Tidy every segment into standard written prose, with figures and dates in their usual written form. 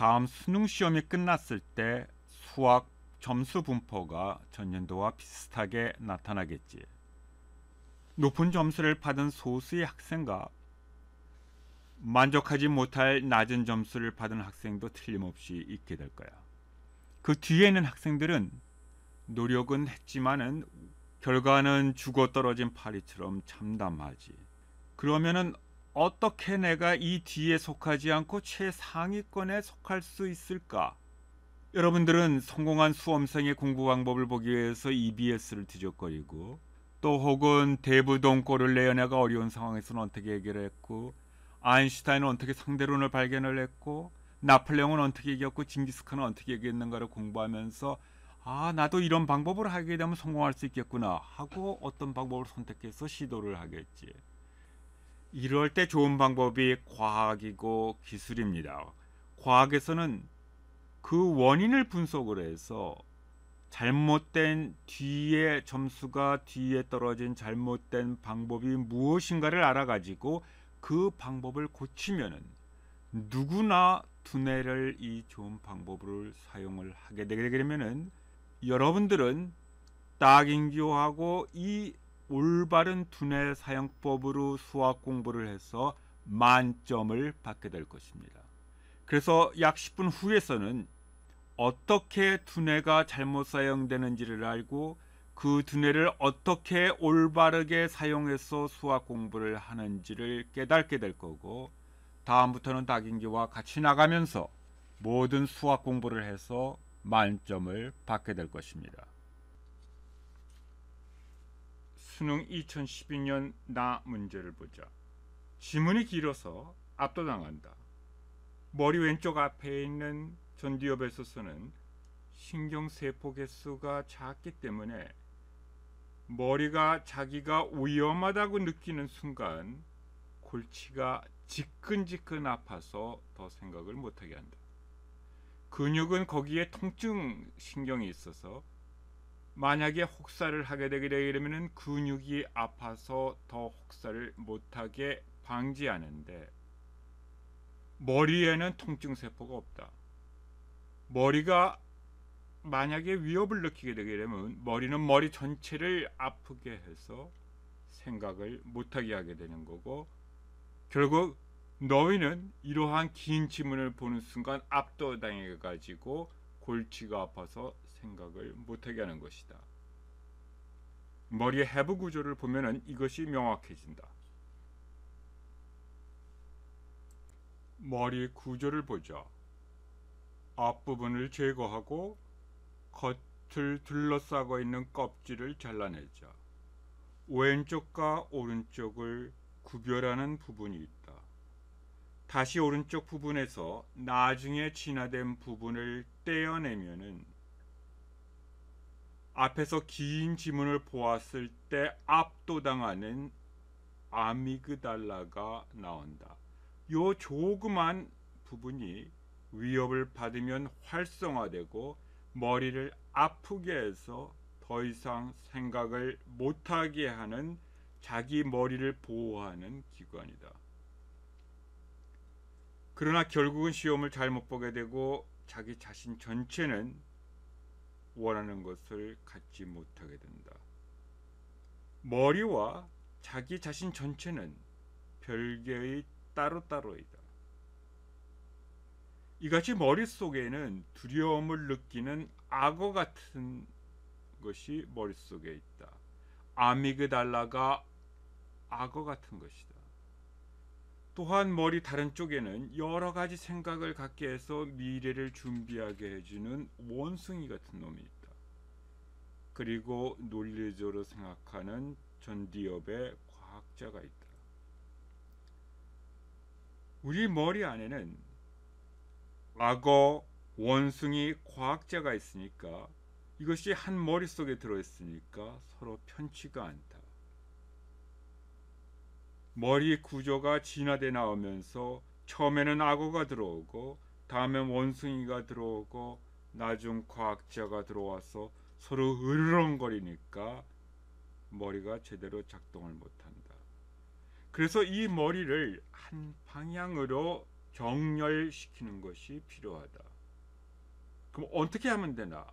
다음 수능 시험이 끝났을 때 수학 점수 분포가 전년도와 비슷하게 나타나겠지. 높은 점수를 받은 소수의 학생과 만족하지 못할 낮은 점수를 받은 학생도 틀림없이 있게 될 거야. 그 뒤에 있는 학생들은 노력은 했지만은 결과는 죽어 떨어진 파리처럼 참담하지. 그러면은 어떻게 내가 이 뒤에 속하지 않고 최상위권에 속할 수 있을까? 여러분들은 성공한 수험생의 공부 방법을 보기 위해서 EBS를 뒤적거리고 또 혹은 대부동꼴을 내어내가 어려운 상황에서는 어떻게 해결했고 아인슈타인은 어떻게 상대론을 발견을 했고 나폴레옹은 어떻게 이겼고 징기스칸은 어떻게 이겼는가를 공부하면서 아 나도 이런 방법을 하게 되면 성공할 수 있겠구나 하고 어떤 방법을 선택해서 시도를 하겠지. 이럴 때 좋은 방법이 과학이고 기술입니다. 과학에서는 그 원인을 분석을 해서 잘못된 뒤에 점수가 뒤에 떨어진 잘못된 방법이 무엇인가를 알아가지고 그 방법을 고치면은 누구나 두뇌를 이 좋은 방법을 사용을 하게 되게 되면은 여러분들은 딱인교하고 이 올바른 두뇌 사용법으로 수학 공부를 해서 만점을 받게 될 것입니다. 그래서 약 10분 후에서는 어떻게 두뇌가 잘못 사용되는지를 알고 그 두뇌를 어떻게 올바르게 사용해서 수학 공부를 하는지를 깨닫게 될 거고 다음부터는 다긴기와 같이 나가면서 모든 수학 공부를 해서 만점을 받게 될 것입니다. 수능 2012년 나 문제를 보자. 지문이 길어서 압도당한다. 머리 왼쪽 앞에 있는 전두엽에서는 신경세포 개수가 작기 때문에 머리가 자기가 위험하다고 느끼는 순간 골치가 지끈지끈 아파서 더 생각을 못하게 한다. 근육은 거기에 통증 신경이 있어서 만약에 혹사를 하게 되게 되면 근육이 아파서 더 혹사를 못하게 방지하는데 머리에는 통증 세포가 없다. 머리가 만약에 위협을 느끼게 되게 되면 머리는 머리 전체를 아프게 해서 생각을 못하게 하게 되는 거고 결국 너희는 이러한 긴 지문을 보는 순간 압도당해 가지고 골치가 아파서 생각을 못하게 하는 것이다. 머리의 해부 구조를 보면은 이것이 명확해진다. 머리 구조를 보자. 앞부분을 제거하고 겉을 둘러싸고 있는 껍질을 잘라내자. 왼쪽과 오른쪽을 구별하는 부분이 있다. 다시 오른쪽 부분에서 나중에 진화된 부분을 떼어내면은 앞에서 긴 지문을 보았을 때 압도당하는 아미그달라가 나온다. 요 조그만 부분이 위협을 받으면 활성화되고 머리를 아프게 해서 더 이상 생각을 못하게 하는 자기 머리를 보호하는 기관이다. 그러나 결국은 시험을 잘못 보게 되고 자기 자신 전체는 원하는 것을 갖지 못하게 된다. 머리와 자기 자신 전체는 별개의 따로따로이다. 이같이 머릿속에는 두려움을 느끼는 악어 같은 것이 머릿속에 있다. 아미그달라가 악어 같은 것이다. 또한 머리 다른 쪽에는 여러 가지 생각을 갖게 해서 미래를 준비하게 해주는 원숭이 같은 놈이 있다. 그리고 논리적으로 생각하는 전두엽의 과학자가 있다. 우리 머리 안에는 악어, 원숭이, 과학자가 있으니까 이것이 한 머릿속에 들어있으니까 서로 편치가 않다. 머리 구조가 진화돼 나오면서 처음에는 악어가 들어오고 다음엔 원숭이가 들어오고 나중 과학자가 들어와서 서로 으르렁거리니까 머리가 제대로 작동을 못한다. 그래서 이 머리를 한 방향으로 정렬시키는 것이 필요하다. 그럼 어떻게 하면 되나?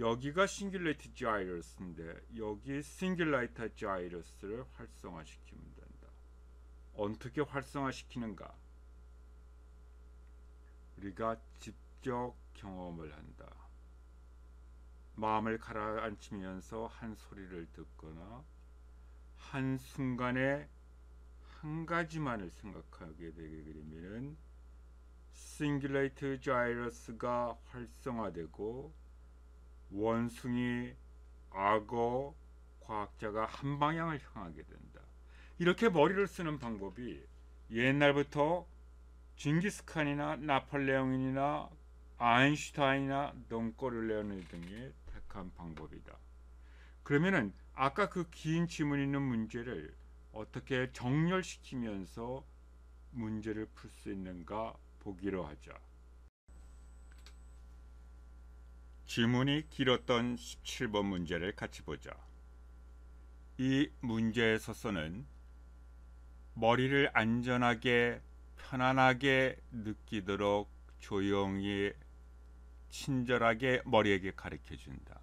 여기가 싱귤레이트 자이러스인데 여기 싱귤레이트 자이러스를 활성화시키면 된다. 어떻게 활성화시키는가? 우리가 직접 경험을 한다. 마음을 가라앉히면서 한 소리를 듣거나 한순간에 한 가지만을 생각하게 되게 되면 싱귤레이트 자이러스가 활성화되고 원숭이, 악어, 과학자가 한 방향을 향하게 된다. 이렇게 머리를 쓰는 방법이 옛날부터 징기스칸이나 나폴레옹이나 아인슈타인이나 덩꼬르레오니 등이 택한 방법이다. 그러면은 아까 그 긴 지문 있는 문제를 어떻게 정렬시키면서 문제를 풀 수 있는가 보기로 하자. 지문이 길었던 17번 문제를 같이 보자. 이 문제에서는 머리를 안전하게 편안하게 느끼도록 조용히 친절하게 머리에게 가르쳐 준다.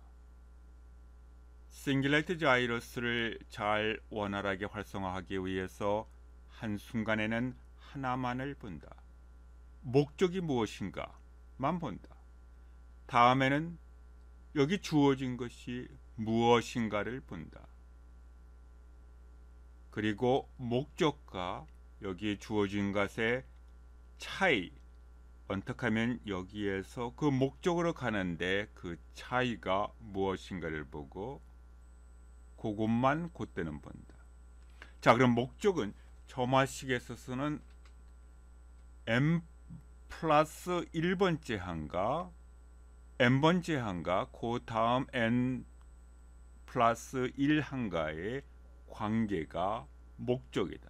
싱귤레이트 자이러스를 잘 원활하게 활성화하기 위해서 한순간에는 하나만을 본다. 목적이 무엇인가만 본다. 다음에는 여기 주어진 것이 무엇인가를 본다. 그리고 목적과 여기 주어진 것의 차이, 어떻게 하면 여기에서 그 목적으로 가는데 그 차이가 무엇인가를 보고 그것만 그때는 본다. 자, 그럼 목적은 점화식에서는 m 플러스 1번째 항과 n번째 항과 그 다음 n 플러스 1항과의 관계가 목적이다.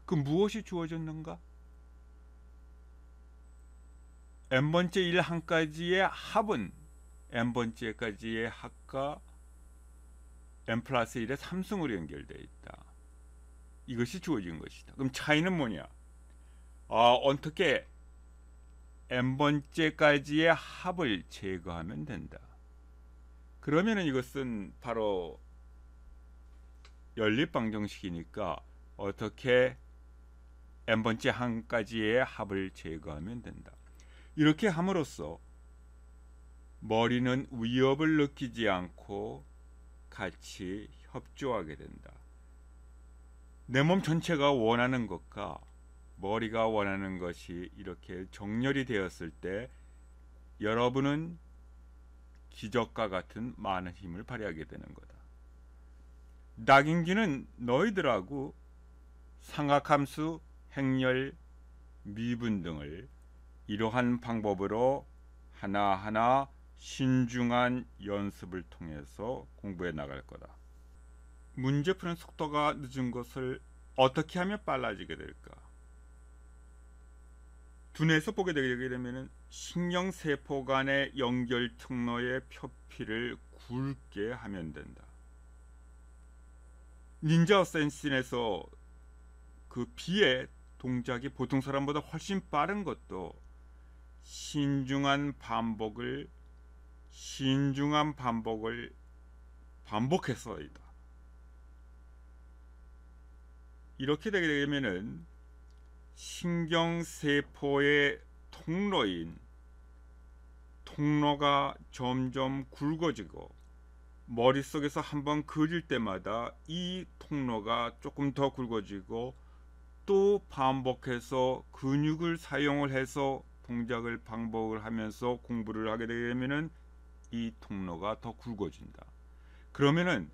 그 무엇이 주어졌는가? n번째 1항까지의 합은 n번째까지의 합과 n 플러스 1의 3승으로 연결되어 있다. 이것이 주어진 것이다. 그럼 차이는 뭐냐? 어떻게 n번째까지의 합을 제거하면 된다. 그러면은 이것은 바로 연립방정식이니까 어떻게 n번째 항까지의 합을 제거하면 된다. 이렇게 함으로써 머리는 위협을 느끼지 않고 같이 협조하게 된다. 내 몸 전체가 원하는 것과 머리가 원하는 것이 이렇게 정렬이 되었을 때 여러분은 기적과 같은 많은 힘을 발휘하게 되는 거다. 낙인기는 너희들하고 삼각함수, 행렬, 미분 등을 이러한 방법으로 하나하나 신중한 연습을 통해서 공부해 나갈 거다. 문제 푸는 속도가 늦은 것을 어떻게 하면 빨라지게 될까? 두뇌에서 보게 되게 되면 신경세포 간의 연결 통로의 표피를 굵게 하면 된다. 닌자 어센신에서 그 비의 동작이 보통 사람보다 훨씬 빠른 것도 신중한 반복을 반복해서이다. 이렇게 되게 되면은 신경세포의 통로가 점점 굵어지고 머릿속에서 한번 그릴 때마다 이 통로가 조금 더 굵어지고 또 반복해서 근육을 사용을 해서 동작을 반복을 하면서 공부를 하게 되면은 이 통로가 더 굵어진다. 그러면은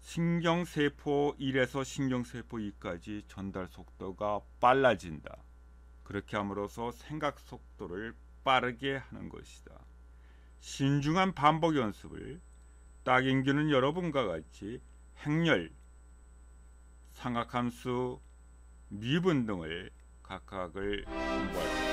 신경세포 1에서 신경세포 2까지 전달 속도가 빨라진다. 그렇게 함으로써 생각 속도를 빠르게 하는 것이다. 신중한 반복 연습을 딱인규는 여러분과 같이 행렬, 삼각함수, 미분 등을 각각을 공부할